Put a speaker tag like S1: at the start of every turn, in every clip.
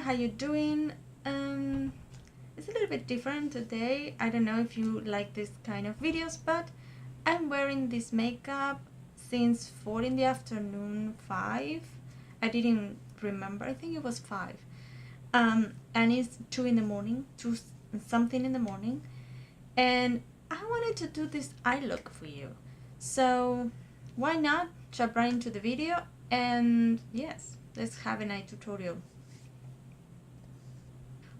S1: how you doing? It's a little bit different today. I don't know if you like this kind of videos, but I'm wearing this makeup since 4 in the afternoon, 5. I didn't remember, I think it was 5. And it's 2 in the morning, 2 something in the morning. And I wanted to do this eye look for you. So why not jump right into the video? And yes, let's have an eye tutorial.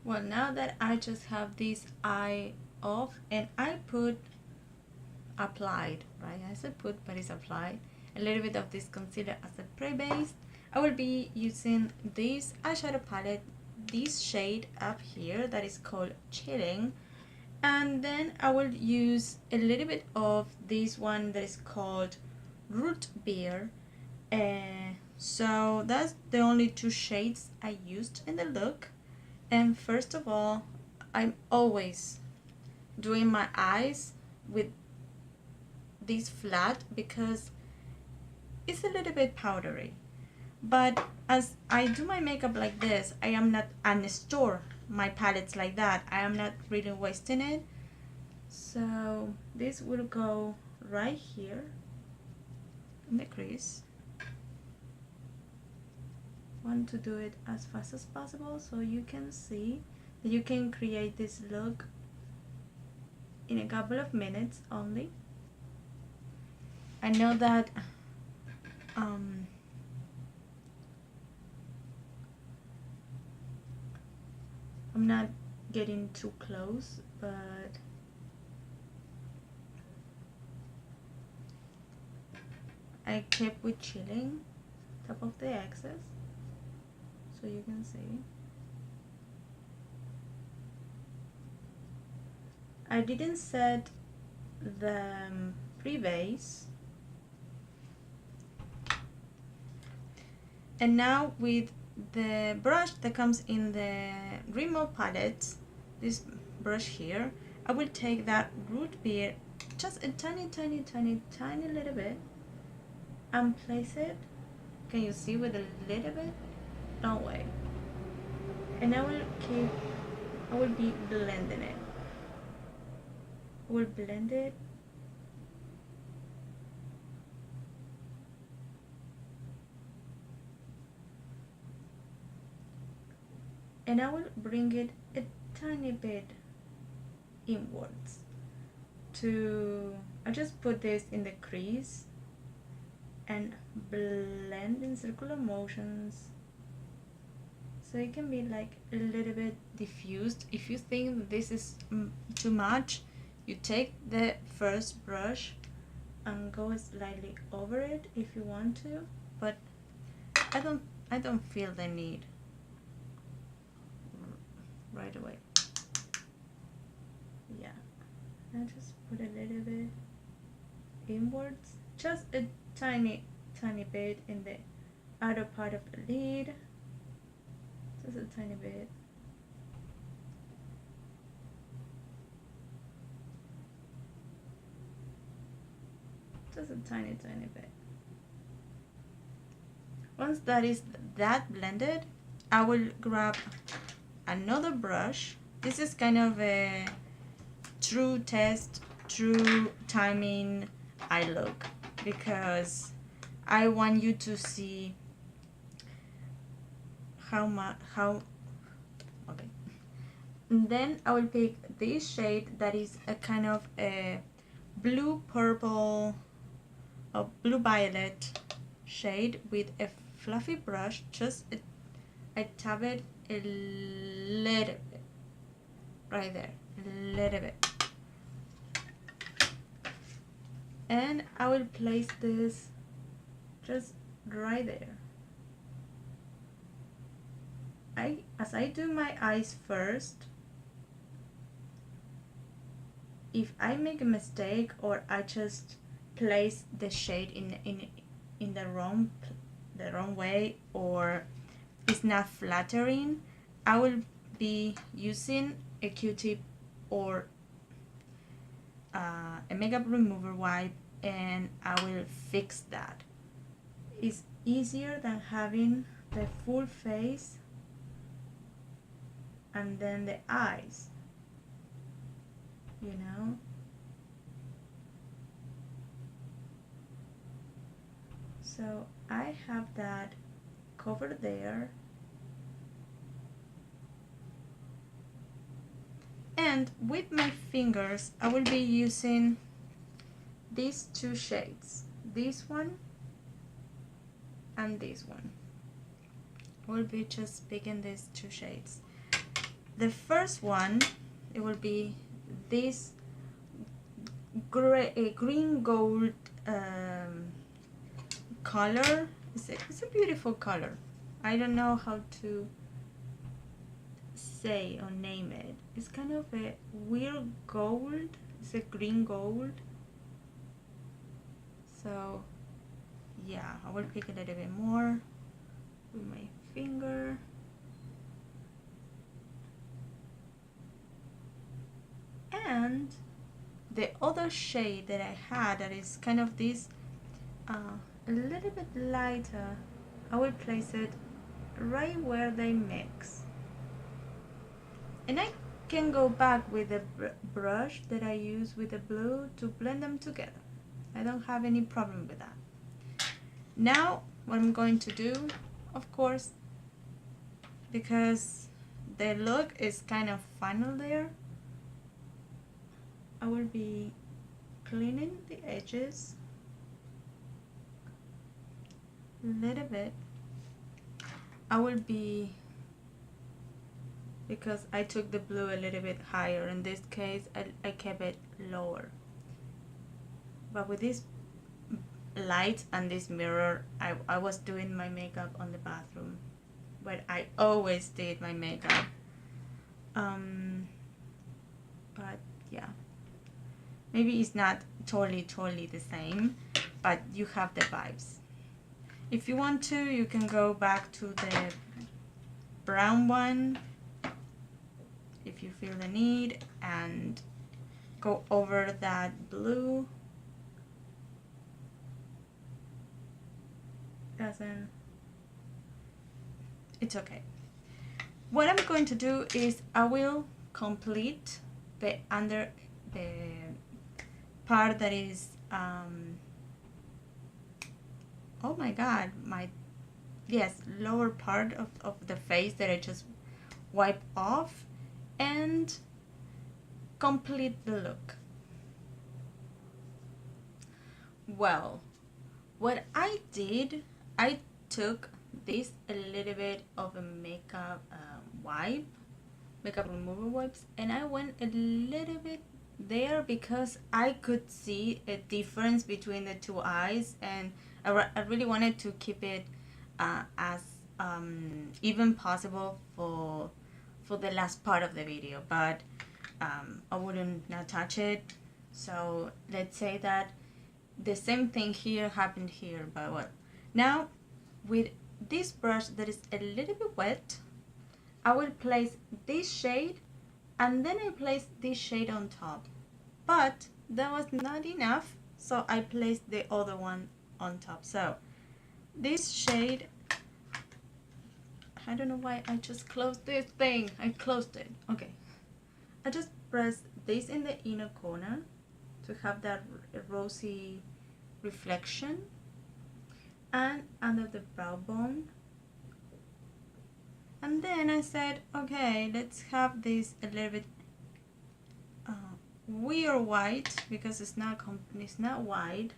S1: Well, now that I just have this eye off and I put applied, right? I said put, but it's applied. A little bit of this concealer as a pre-base. I will be using this eyeshadow palette, this shade up here that is called Chilling. And then I will use a little bit of this one that is called Root Beer. So that's the only 2 shades I used in the look. And first of all, I'm always doing my eyes with this flat because it's a little bit powdery. But as I do my makeup like this, I am not and store my palettes like that. I am not really wasting it. So this will go right here in the crease. Want to do it as fast as possible so you can see that you can create this look in a couple of minutes only. I know that I'm not getting too close, but I kept with Chilling top of the excess so you can see. I didn't set the pre-base. And now with the brush that comes in the Rimmel palette, this brush here, I will take that Root Beer, just a tiny little bit, and place it, can you see, with a little bit? No way. And I will be blending it. I will blend it. And I will bring it a tiny bit inwards. I just put this in the crease and blend in circular motions so it can be like a little bit diffused. If you think this is too much, you take the first brush and go slightly over it if you want to, but I don't feel the need right away. Yeah, I just put a little bit inwards, just a tiny bit in the outer part of the lid, just a tiny bit. Just a tiny bit. Once that is blended, I will grab another brush. This is kind of a true test, true timing eye look, because I want you to see okay. And then I will pick this shade that is a kind of a blue purple or blue violet shade with a fluffy brush. I tap it a little bit right there, a little bit, and I will place this just right there. As I do my eyes first, if I make a mistake or I just place the shade in the wrong way, or it's not flattering, I will be using a Q-tip or a makeup remover wipe, and I will fix that. It's easier than having the full face and then the eyes, you know. So I have that covered there. And with my fingers, I will be using these two shades, this one and this one. I will be just picking these two shades. The first one, it will be this green gold color. It's a beautiful color. I don't know how to say or name it. It's kind of a weird gold. It's a green gold. So yeah, I will pick a little bit more with my finger. And the other shade that I had, that is kind of this a little bit lighter, I will place it right where they mix. And I can go back with the brush that I use with the blue to blend them together. I don't have any problem with that. Now what I'm going to do, of course, because the look is kind of final there, I will be cleaning the edges a little bit. I will be, because I took the blue a little bit higher, in this case I kept it lower. But with this light and this mirror, I was doing my makeup on the bathroom, where I always did my makeup. But yeah, maybe it's not totally the same, but you have the vibes. If you want to, you can go back to the brown one if you feel the need, and go over that blue. It's okay. What I'm going to do is I will complete the part that is oh my god, lower part of the face that I just wipe off, and complete the look. Well, what I did, I took this a little bit of a makeup makeup remover wipes, and I went a little bit there because I could see a difference between the two eyes, and I really wanted to keep it as even possible for the last part of the video, but I wouldn't not touch it. So let's say that the same thing here happened here, but well, now with this brush that is a little bit wet, I will place this shade and then I place this shade on top, but that was not enough, so I placed the other one on top. So this shade, I don't know why I just closed this thing. I closed it. Okay, I just press this in the inner corner to have that rosy reflection, and under the brow bone. And then I said, okay, let's have this a little bit weird white, because it's not white.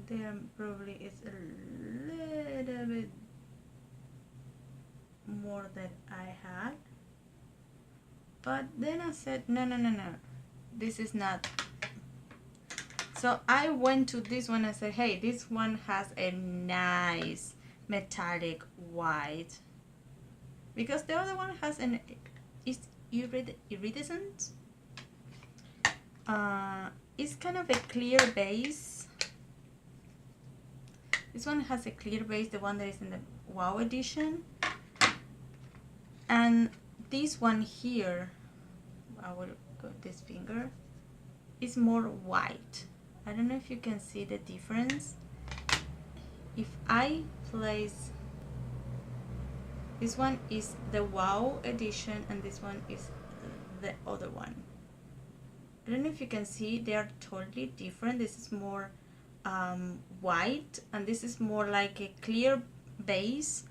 S1: There probably is a little bit more that I had, but then I said no, this is not. So I went to this one and said, hey, this one has a nice metallic white, because the other one has is iridescent. It's kind of a clear base. This one has a clear base, the one that is in the WOW Edition. And this one here, I will go this finger, is more white. I don't know if you can see the difference. If I place This one is the WOW Edition and this one is the other one. I don't know if you can see, they are totally different. This is more white and this is more like a clear base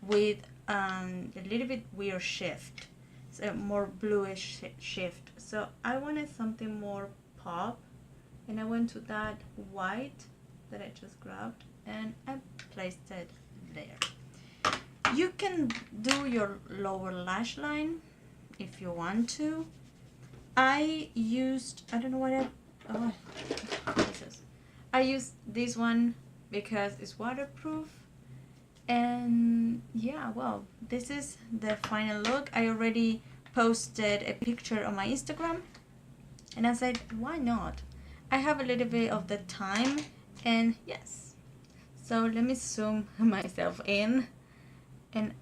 S1: with a little bit weird shift, so more bluish shift. So I wanted something more pop and I went to that white that I just grabbed and I placed it there. You can do your lower lash line if you want to. I used, I don't know what I used this one because it's waterproof. And yeah, well, this is the final look. I already posted a picture on my Instagram and I said, why not? I have a little bit of the time and yes. So let me zoom myself in and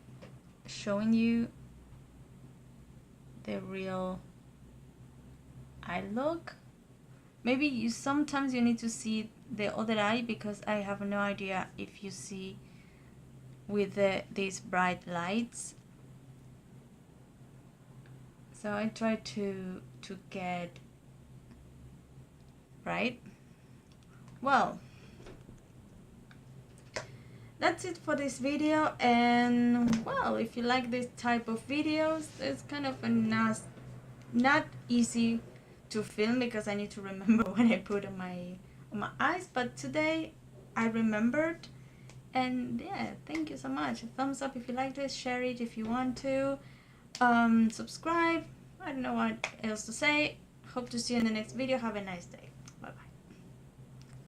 S1: showing you the real eye look. Maybe you sometimes you need to see the other eye because I have no idea if you see with these bright lights. So I try to get right. Well, that's it for this video, and well, if you like this type of videos, it's kind of a not easy to film because I need to remember what I put on my eyes, but today I remembered. And yeah, thank you so much. Thumbs up if you like this, share it if you want to, subscribe. I don't know what else to say. Hope to see you in the next video. Have a nice day.